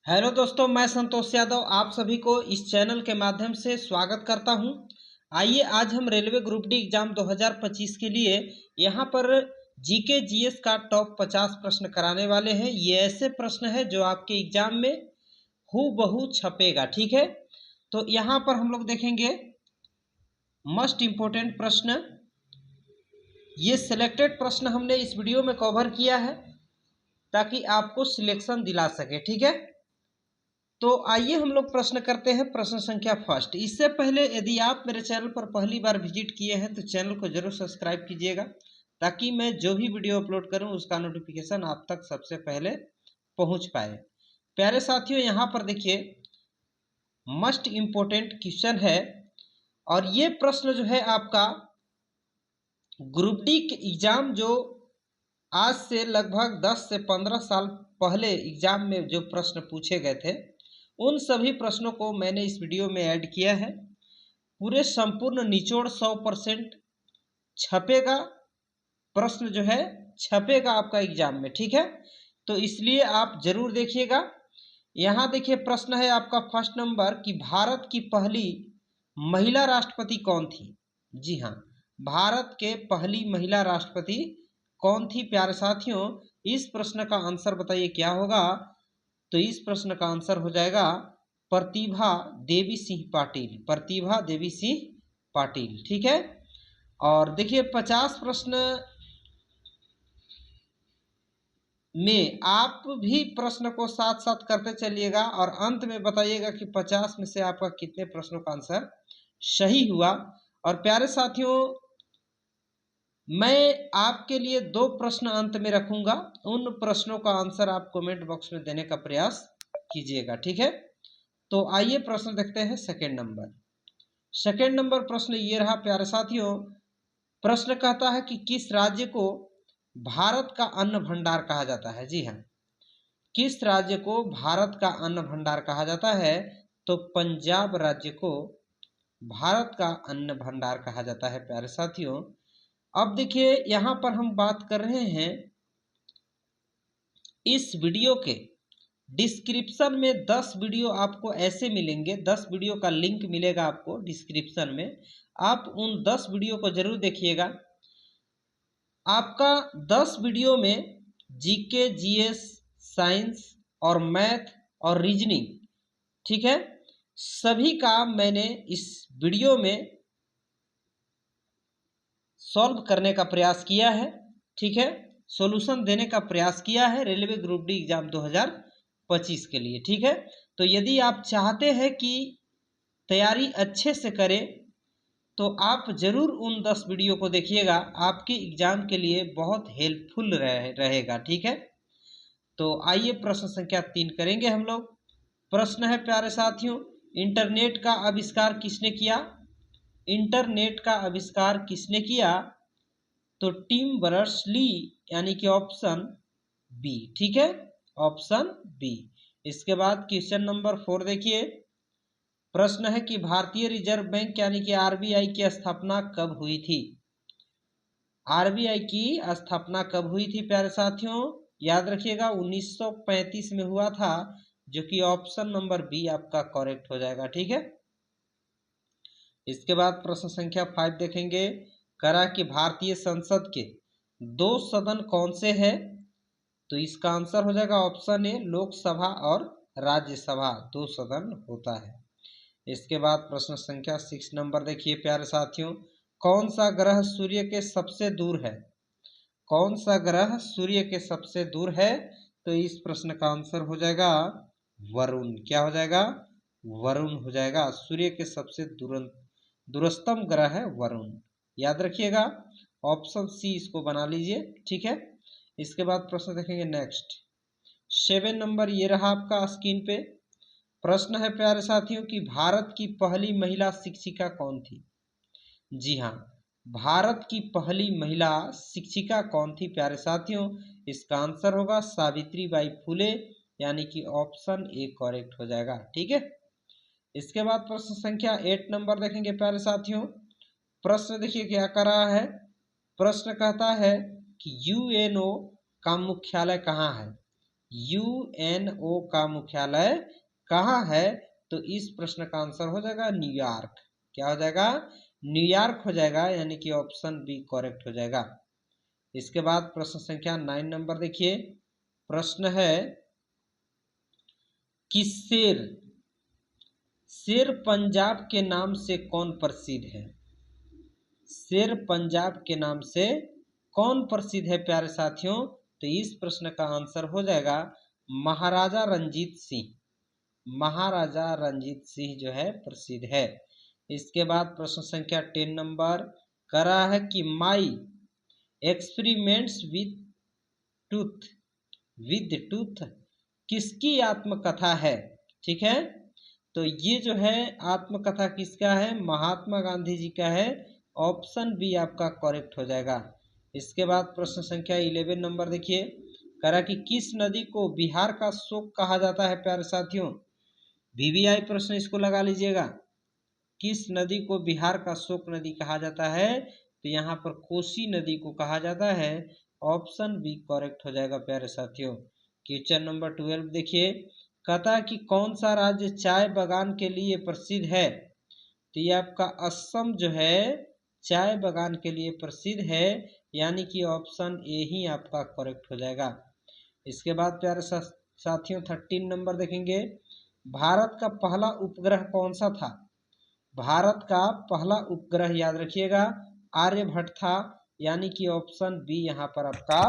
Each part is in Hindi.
हेलो दोस्तों, मैं संतोष यादव आप सभी को इस चैनल के माध्यम से स्वागत करता हूं। आइए आज हम रेलवे ग्रुप डी एग्जाम 2025 के लिए यहां पर जीके जीएस का टॉप 50 प्रश्न कराने वाले हैं। ये ऐसे प्रश्न है जो आपके एग्जाम में हूबहू छपेगा, ठीक है। तो यहां पर हम लोग देखेंगे मोस्ट इम्पोर्टेंट प्रश्न। ये सिलेक्टेड प्रश्न हमने इस वीडियो में कवर किया है ताकि आपको सिलेक्शन दिला सके, ठीक है। तो आइए हम लोग प्रश्न करते हैं। प्रश्न संख्या फर्स्ट। इससे पहले यदि आप मेरे चैनल पर पहली बार विजिट किए हैं तो चैनल को जरूर सब्सक्राइब कीजिएगा ताकि मैं जो भी वीडियो अपलोड करूं उसका नोटिफिकेशन आप तक सबसे पहले पहुंच पाए। प्यारे साथियों, यहाँ पर देखिए मोस्ट इम्पोर्टेंट क्वेश्चन है और ये प्रश्न जो है आपका ग्रुप डी के एग्जाम जो आज से लगभग 10 से 15 साल पहले एग्जाम में जो प्रश्न पूछे गए थे उन सभी प्रश्नों को मैंने इस वीडियो में ऐड किया है। पूरे संपूर्ण निचोड़ 100% छपेगा, प्रश्न जो है छपेगा आपका एग्जाम में, ठीक है। तो इसलिए आप जरूर देखिएगा। यहाँ देखिए प्रश्न है आपका फर्स्ट नंबर कि भारत की पहली महिला राष्ट्रपति कौन थी। जी हाँ, भारत के पहली महिला राष्ट्रपति कौन थी प्यारे साथियों। इस प्रश्न का आंसर बताइए क्या होगा। तो इस प्रश्न का आंसर हो जाएगा प्रतिभा देवी सिंह पाटिल। प्रतिभा देवी सिंह पाटिल, ठीक है। और देखिए 50 प्रश्न में आप भी प्रश्न को साथ साथ करते चलिएगा और अंत में बताइएगा कि 50 में से आपका कितने प्रश्नों का आंसर सही हुआ। और प्यारे साथियों, मैं आपके लिए 2 प्रश्न अंत में रखूंगा, उन प्रश्नों का आंसर आप कमेंट बॉक्स में देने का प्रयास कीजिएगा, ठीक है। तो आइए प्रश्न देखते हैं सेकंड नंबर। सेकंड नंबर प्रश्न ये रहा प्यारे साथियों। प्रश्न कहता है कि किस राज्य को भारत का अन्न भंडार कहा जाता है। जी हाँ, किस राज्य को भारत का अन्न भंडार कहा जाता है। तो पंजाब राज्य को भारत का अन्न भंडार कहा जाता है प्यारे साथियों। अब देखिए यहाँ पर हम बात कर रहे हैं इस वीडियो के डिस्क्रिप्शन में 10 वीडियो आपको ऐसे मिलेंगे, 10 वीडियो का लिंक मिलेगा आपको डिस्क्रिप्शन में। आप उन 10 वीडियो को जरूर देखिएगा। आपका 10 वीडियो में जीके जीएस साइंस और मैथ और रीजनिंग, ठीक है, सभी का मैंने इस वीडियो में सॉल्व करने का प्रयास किया है, ठीक है। सॉल्यूशन देने का प्रयास किया है रेलवे ग्रुप डी एग्जाम 2025 के लिए, ठीक है। तो यदि आप चाहते हैं कि तैयारी अच्छे से करें तो आप जरूर उन 10 वीडियो को देखिएगा, आपके एग्जाम के लिए बहुत हेल्पफुल रहेगा, ठीक है। तो आइए प्रश्न संख्या 3 करेंगे हम लोग। प्रश्न है प्यारे साथियों, इंटरनेट का आविष्कार किसने किया। इंटरनेट का आविष्कार किसने किया। तो टिम बर्नर्स-ली, यानी कि ऑप्शन बी, ठीक है, ऑप्शन बी। इसके बाद क्वेश्चन नंबर 4 देखिए। प्रश्न है कि भारतीय रिजर्व बैंक यानी कि आरबीआई की स्थापना कब हुई थी। आरबीआई की स्थापना कब हुई थी प्यारे साथियों। याद रखिएगा 1935 में हुआ था, जो कि ऑप्शन नंबर बी आपका करेक्ट हो जाएगा, ठीक है। इसके बाद प्रश्न संख्या 5 देखेंगे। करा कि भारतीय संसद के 2 सदन कौन से हैं। तो इसका आंसर हो जाएगा ऑप्शन ए, लोकसभा और राज्यसभा 2 सदन होता है। इसके बाद प्रश्न संख्या 6 नंबर देखिए प्यारे साथियों। कौन सा ग्रह सूर्य के सबसे दूर है। कौन सा ग्रह सूर्य के सबसे दूर है। तो इस प्रश्न का आंसर हो जाएगा वरुण। क्या हो जाएगा, वरुण हो जाएगा। सूर्य के सबसे दूरस्थम ग्रह है वरुण, याद रखिएगा। ऑप्शन सी इसको बना लीजिए, ठीक है। इसके बाद प्रश्न देखेंगे नेक्स्ट। 7 नंबर ये रहा आपका स्क्रीन पे। प्रश्न है प्यारे साथियों कि भारत की पहली महिला शिक्षिका कौन थी। जी हाँ, भारत की पहली महिला शिक्षिका कौन थी प्यारे साथियों। इसका आंसर होगा सावित्री बाई फुले, यानी कि ऑप्शन ए करेक्ट हो जाएगा, ठीक है। इसके बाद प्रश्न संख्या 8 नंबर देखेंगे प्यारे साथियों। प्रश्न देखिए क्या कर रहा है। प्रश्न कहता है कि यूएनओ का मुख्यालय कहाँ है। यूएनओ का मुख्यालय कहाँ है? तो इस प्रश्न का आंसर हो जाएगा न्यूयॉर्क। क्या हो जाएगा? न्यूयॉर्क हो जाएगा, यानी कि ऑप्शन बी करेक्ट हो जाएगा। इसके बाद प्रश्न संख्या 9 नंबर देखिए। प्रश्न है कि शेर पंजाब के नाम से कौन प्रसिद्ध है? शेर पंजाब के नाम से कौन प्रसिद्ध है प्यारे साथियों? तो इस प्रश्न का आंसर हो जाएगा महाराजा रंजीत सिंह। महाराजा रंजीत सिंह जो है प्रसिद्ध है। इसके बाद प्रश्न संख्या 10 नंबर करा है कि माई एक्सपेरिमेंट्स विद टूथ किसकी आत्मकथा है? ठीक है, तो ये जो है आत्मकथा किसका है? महात्मा गांधी जी का है। ऑप्शन बी आपका करेक्ट हो जाएगा। इसके बाद प्रश्न संख्या 11 नंबर देखिए। करा कि किस नदी को बिहार का शोक कहा जाता है प्यारे साथियों? वीवीआई प्रश्न इसको लगा लीजिएगा। किस नदी को बिहार का शोक नदी कहा जाता है? तो यहाँ पर कोसी नदी को कहा जाता है। ऑप्शन बी करेक्ट हो जाएगा प्यारे साथियों। क्वेश्चन नंबर 12 देखिए। कहता कि कौन सा राज्य चाय बागान के लिए प्रसिद्ध है? तो ये आपका असम जो है चाय बागान के लिए प्रसिद्ध है, यानी कि ऑप्शन ए ही आपका करेक्ट हो जाएगा। इसके बाद प्यारे साथियों 13 नंबर देखेंगे। भारत का पहला उपग्रह कौन सा था? भारत का पहला उपग्रह याद रखिएगा आर्यभट्ट था, यानी कि ऑप्शन बी यहाँ पर आपका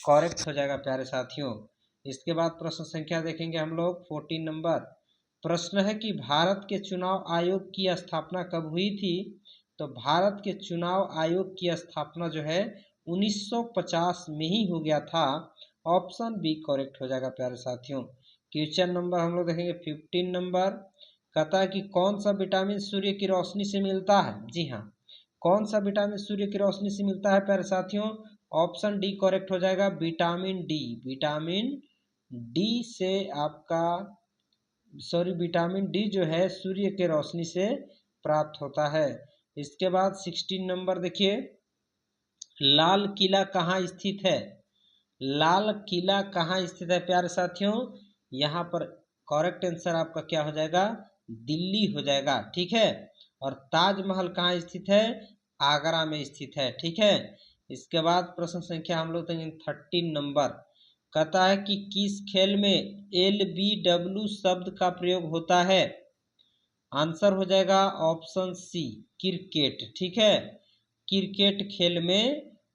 करेक्ट हो जाएगा प्यारे साथियों। इसके बाद प्रश्न संख्या देखेंगे हम लोग 14 नंबर। प्रश्न है कि भारत के चुनाव आयोग की स्थापना कब हुई थी? तो भारत के चुनाव आयोग की स्थापना जो है 1950 में ही हो गया था। ऑप्शन बी करेक्ट हो जाएगा प्यारे साथियों। क्वेश्चन नंबर हम लोग देखेंगे 15 नंबर। कहता है कि कौन सा विटामिन सूर्य की रोशनी से मिलता है? जी हाँ, कौन सा विटामिन सूर्य की रोशनी से मिलता है प्यारे साथियों? ऑप्शन डी करेक्ट हो जाएगा, विटामिन डी। विटामिन डी से आपका विटामिन डी जो है सूर्य के रोशनी से प्राप्त होता है। इसके बाद 16 नंबर देखिए। लाल किला कहाँ स्थित है? लाल किला कहाँ स्थित है प्यारे साथियों? यहाँ पर करेक्ट आंसर आपका क्या हो जाएगा? दिल्ली हो जाएगा। ठीक है, और ताजमहल कहाँ स्थित है? आगरा में स्थित है। ठीक है। इसके बाद प्रश्न संख्या हम लोग 13 नंबर। कहता है कि किस खेल में LBW शब्द का प्रयोग होता है? आंसर हो जाएगा ऑप्शन सी क्रिकेट। ठीक है, क्रिकेट खेल में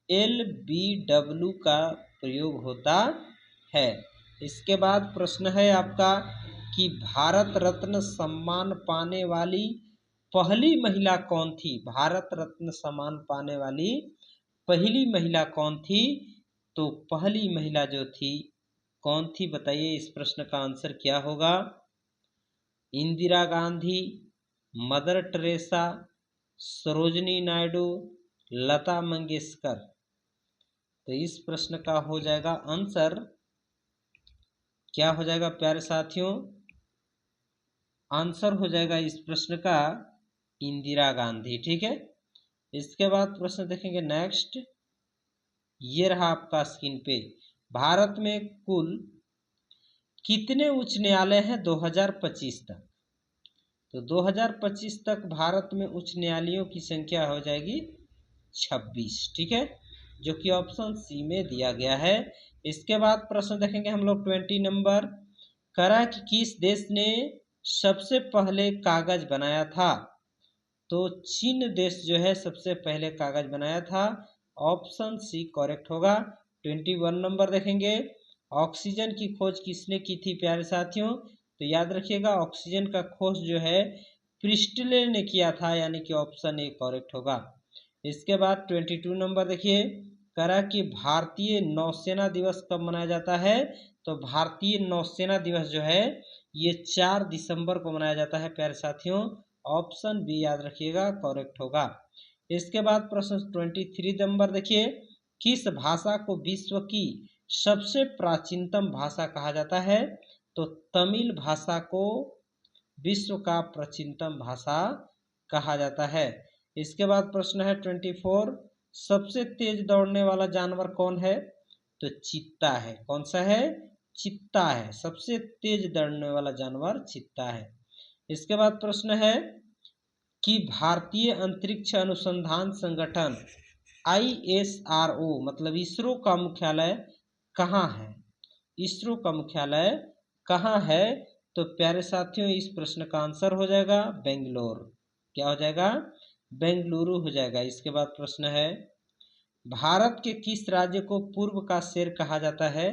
LBW का प्रयोग होता है। इसके बाद प्रश्न है आपका कि भारत रत्न सम्मान पाने वाली पहली महिला कौन थी? भारत रत्न सम्मान पाने वाली पहली महिला कौन थी? तो पहली महिला जो थी कौन थी बताइए? इस प्रश्न का आंसर क्या होगा? Indira Gandhi, mother Teresa, Sarojini Naidu, Lata Mangeshkar. तो इस प्रश्न का हो जाएगा आंसर क्या हो जाएगा प्यारे साथियों? आंसर हो जाएगा इस प्रश्न का इंदिरा गांधी। ठीक है। इसके बाद प्रश्न देखेंगे नेक्स्ट। ये रहा आपका स्क्रीन पे। भारत में कुल कितने उच्च न्यायालय हैं 2025 तक? तो 2025 तक भारत में उच्च न्यायालयों की संख्या हो जाएगी 26। ठीक है, जो कि ऑप्शन सी में दिया गया है। इसके बाद प्रश्न देखेंगे हम लोग 20 नंबर। करा कि किस देश ने सबसे पहले कागज बनाया था? तो चीन देश जो है सबसे पहले कागज बनाया था। ऑप्शन सी करेक्ट होगा। 21 नंबर देखेंगे। ऑक्सीजन की खोज किसने की थी प्यारे साथियों? तो याद रखिएगा ऑक्सीजन का खोज जो है प्रिस्टले ने किया था, यानी कि ऑप्शन ए करेक्ट होगा। इसके बाद 22 नंबर देखिए। करा कि भारतीय नौसेना दिवस कब मनाया जाता है? तो भारतीय नौसेना दिवस जो है ये 4 दिसंबर को मनाया जाता है प्यारे साथियों। ऑप्शन बी याद रखिएगा करेक्ट होगा। इसके बाद प्रश्न 23 नंबर देखिए। किस भाषा को विश्व की सबसे प्राचीनतम भाषा कहा जाता है? तो तमिल भाषा को विश्व का प्राचीनतम भाषा कहा जाता है। इसके बाद प्रश्न है 24। सबसे तेज दौड़ने वाला जानवर कौन है? तो चीता है। कौन सा है? चित्ता है, सबसे तेज दौड़ने वाला जानवर चित्ता है। इसके बाद प्रश्न है कि भारतीय अंतरिक्ष अनुसंधान संगठन ISRO मतलब इसरो का मुख्यालय कहाँ है? इसरो का मुख्यालय कहाँ है? तो प्यारे साथियों इस प्रश्न का आंसर हो जाएगा बेंगलोर। क्या हो जाएगा? बेंगलुरु हो जाएगा। इसके बाद प्रश्न है भारत के किस राज्य को पूर्व का शेर कहा जाता है?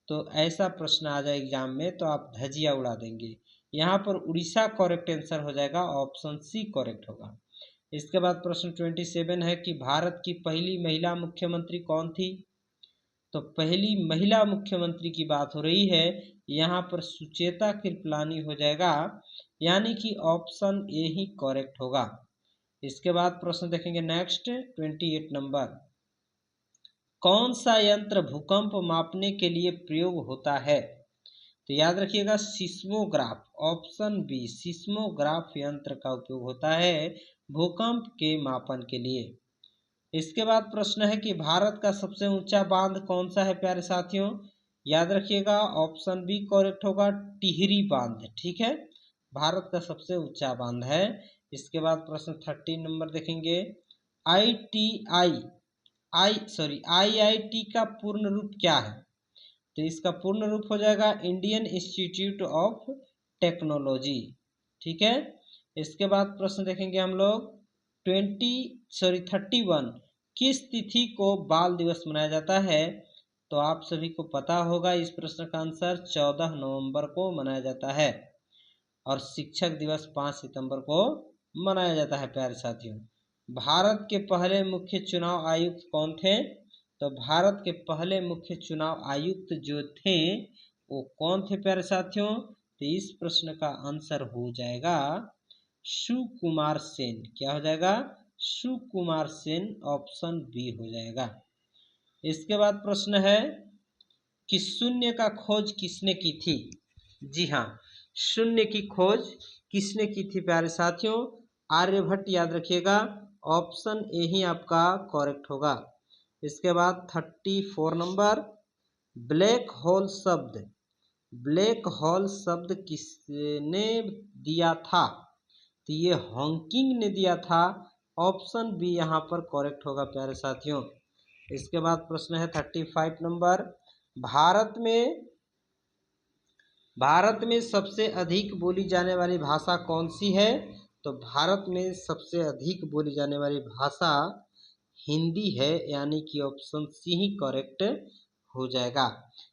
तो ऐसा प्रश्न आ जाए एग्जाम में तो आप धजिया उड़ा देंगे। यहाँ पर उड़ीसा करेक्ट आंसर हो जाएगा, ऑप्शन सी करेक्ट होगा। इसके बाद प्रश्न 27 है कि भारत की पहली महिला मुख्यमंत्री कौन थी? तो पहली महिला मुख्यमंत्री की बात हो रही है, यहाँ पर सुचेता कृपलानी हो जाएगा, यानी कि ऑप्शन ए ही करेक्ट होगा। इसके बाद प्रश्न देखेंगे नेक्स्ट 28 नंबर, कौन सा यंत्र भूकंप मापने के लिए प्रयोग होता है? तो याद रखिएगा सिस्मोग्राफ, ऑप्शन बी सिस्मोग्राफ यंत्र का उपयोग होता है भूकंप के मापन के लिए। इसके बाद प्रश्न है कि भारत का सबसे ऊंचा बांध कौन सा है प्यारे साथियों? याद रखिएगा ऑप्शन बी करेक्ट होगा, टिहरी बांध। ठीक है, भारत का सबसे ऊंचा बांध है। इसके बाद प्रश्न 30 नंबर देखेंगे, IIT का पूर्ण रूप क्या है? तो इसका पूर्ण रूप हो जाएगा इंडियन इंस्टीट्यूट ऑफ टेक्नोलॉजी। ठीक है, इसके बाद प्रश्न देखेंगे हम लोग 31 किस तिथि को बाल दिवस मनाया जाता है? तो आप सभी को पता होगा इस प्रश्न का आंसर 14 नवंबर को मनाया जाता है और शिक्षक दिवस 5 सितंबर को मनाया जाता है। प्यारे साथियों भारत के पहले मुख्य चुनाव आयुक्त कौन थे? तो भारत के पहले मुख्य चुनाव आयुक्त जो थे वो कौन थे प्यारे साथियों? तो इस प्रश्न का आंसर हो जाएगा सुकुमार सेन। क्या हो जाएगा? सुकुमार सेन, ऑप्शन बी हो जाएगा। इसके बाद प्रश्न है कि शून्य का खोज किसने की थी? जी हाँ, शून्य की खोज किसने की थी प्यारे साथियों? आर्यभट्ट। याद रखिएगा ऑप्शन ए ही आपका करेक्ट होगा। इसके बाद 34 नंबर, ब्लैक होल शब्द, ब्लैक होल शब्द किसने दिया था? तो ये हॉकिंग ने दिया था, ऑप्शन बी यहाँ पर करेक्ट होगा प्यारे साथियों। इसके बाद प्रश्न है 35 नंबर, भारत में सबसे अधिक बोली जाने वाली भाषा कौन सी है? तो भारत में सबसे अधिक बोली जाने वाली भाषा हिंदी है, यानी कि ऑप्शन सी ही करेक्ट हो जाएगा।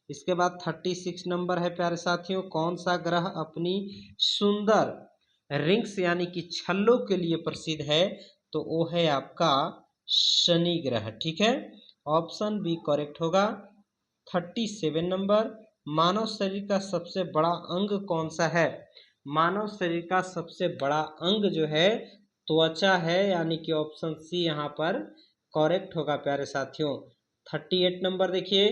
इसके बाद 36 नंबर है प्यारे साथियों, कौन सा ग्रह अपनी सुंदर रिंग्स यानी कि छल्लों के लिए प्रसिद्ध है? तो वो है आपका शनि ग्रह। ठीक है, ऑप्शन बी करेक्ट होगा। 37 नंबर, मानव शरीर का सबसे बड़ा अंग कौन सा है? मानव शरीर का सबसे बड़ा अंग जो है त्वचा है, यानी कि ऑप्शन सी यहाँ पर करेक्ट होगा प्यारे साथियों। 38 नंबर देखिए,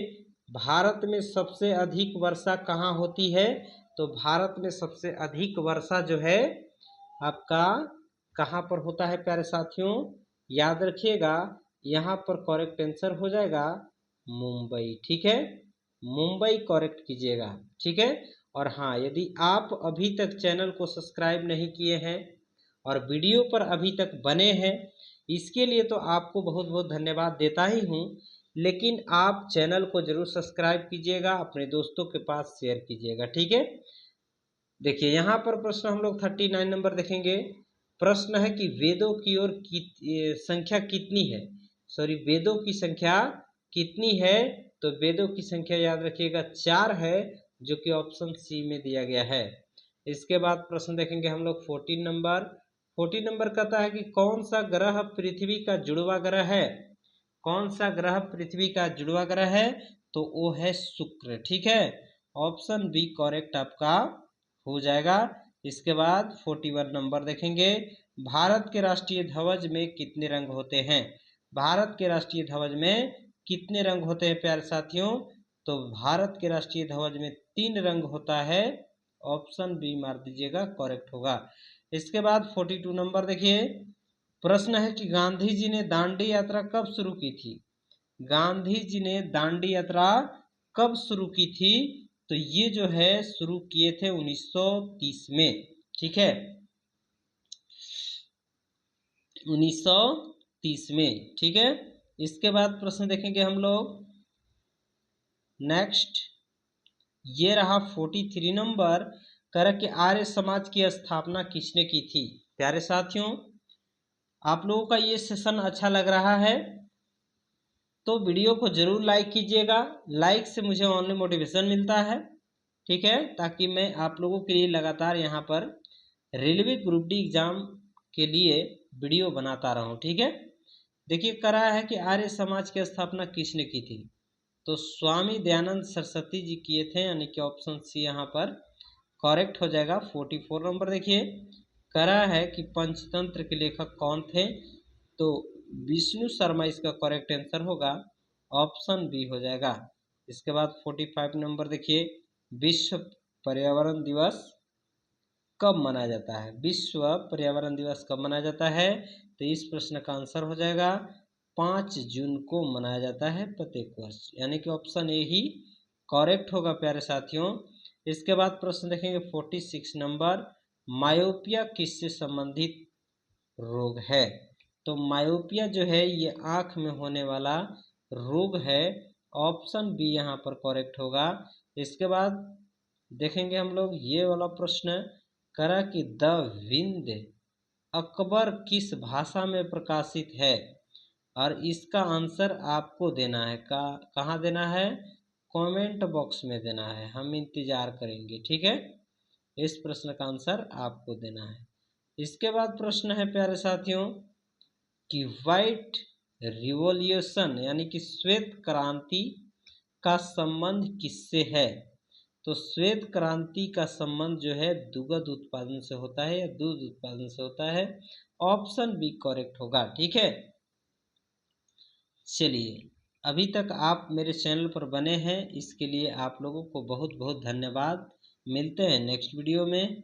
भारत में सबसे अधिक वर्षा कहाँ होती है? तो भारत में सबसे अधिक वर्षा जो है आपका कहाँ पर होता है प्यारे साथियों? याद रखिएगा यहाँ पर करेक्ट आंसर हो जाएगा मुंबई। ठीक है, मुंबई करेक्ट कीजिएगा। ठीक है, और हाँ, यदि आप अभी तक चैनल को सब्सक्राइब नहीं किए हैं और वीडियो पर अभी तक बने हैं, इसके लिए तो आपको बहुत बहुत धन्यवाद देता ही हूँ, लेकिन आप चैनल को जरूर सब्सक्राइब कीजिएगा, अपने दोस्तों के पास शेयर कीजिएगा। ठीक है, देखिए यहाँ पर प्रश्न हम लोग 39 नंबर देखेंगे। प्रश्न है कि वेदों की ओर संख्या कितनी है? वेदों की संख्या कितनी है? तो वेदों की संख्या याद रखिएगा 4 है, जो कि ऑप्शन सी में दिया गया है। इसके बाद प्रश्न देखेंगे हम लोग 14 नंबर। 14 नंबर कहता है कि कौन सा ग्रह पृथ्वी का जुड़वा ग्रह है? कौन सा ग्रह पृथ्वी का जुड़वा ग्रह है? तो वो है शुक्र। ठीक है, ऑप्शन बी करेक्ट आपका हो जाएगा। इसके बाद 41 नंबर देखेंगे, भारत के राष्ट्रीय ध्वज में कितने रंग होते हैं? भारत के राष्ट्रीय ध्वज में कितने रंग होते हैं प्यारे साथियों? तो भारत के राष्ट्रीय ध्वज में 3 रंग होता है, ऑप्शन बी मार दीजिएगा करेक्ट होगा। इसके बाद 42 नंबर देखिए, प्रश्न है कि गांधी जी ने दांडी यात्रा कब शुरू की थी? गांधी जी ने दांडी यात्रा कब शुरू की थी? तो ये जो है शुरू किए थे 1930 में, ठीक है, 1930 में, ठीक है। इसके बाद प्रश्न देखेंगे हम लोग नेक्स्ट, ये रहा 43 नंबर, कर के आर्य समाज की स्थापना किसने की थी। प्यारे साथियों, आप लोगों का ये सेशन अच्छा लग रहा है तो वीडियो को जरूर लाइक कीजिएगा। लाइक से मुझे ऑनलाइन मोटिवेशन मिलता है, ठीक है, ताकि मैं आप लोगों के लिए लगातार यहाँ पर रेलवे ग्रुप डी एग्जाम के लिए वीडियो बनाता रहूँ, ठीक है। देखिए कह रहा है कि आर्य समाज की स्थापना किसने की थी, तो स्वामी दयानंद सरस्वती जी किए थे, यानी कि ऑप्शन सी यहाँ पर करेक्ट हो जाएगा। 44 नंबर देखिए, कह रहा है कि पंचतंत्र के लेखक कौन थे, तो विष्णु शर्मा इसका करेक्ट आंसर होगा, ऑप्शन बी हो जाएगा। इसके बाद 45 नंबर देखिए, विश्व पर्यावरण दिवस कब मनाया जाता है। विश्व पर्यावरण दिवस कब मनाया जाता है, तो इस प्रश्न का आंसर हो जाएगा 5 जून को मनाया जाता है प्रत्येक वर्ष, यानी कि ऑप्शन ए ही करेक्ट होगा प्यारे साथियों। इसके बाद प्रश्न देखेंगे 46 नंबर, मायोपिया किससे संबंधित रोग है। तो मायोपिया जो है ये आँख में होने वाला रोग है, ऑप्शन बी यहाँ पर करेक्ट होगा। इसके बाद देखेंगे हम लोग ये वाला प्रश्न, करा कि द विंद अकबर किस भाषा में प्रकाशित है, और इसका आंसर आपको देना है। कहाँ देना है, कमेंट बॉक्स में देना है, हम इंतजार करेंगे, ठीक है। इस प्रश्न का आंसर आपको देना है। इसके बाद प्रश्न है प्यारे साथियों कि व्हाइट रिवॉल्यूशन यानी कि श्वेत क्रांति का संबंध किससे है। तो श्वेत क्रांति का संबंध जो है दुग्ध उत्पादन से होता है या दूध उत्पादन से होता है, ऑप्शन बी करेक्ट होगा, ठीक है। चलिए, अभी तक आप मेरे चैनल पर बने हैं, इसके लिए आप लोगों को बहुत बहुत धन्यवाद। मिलते हैं नेक्स्ट वीडियो में।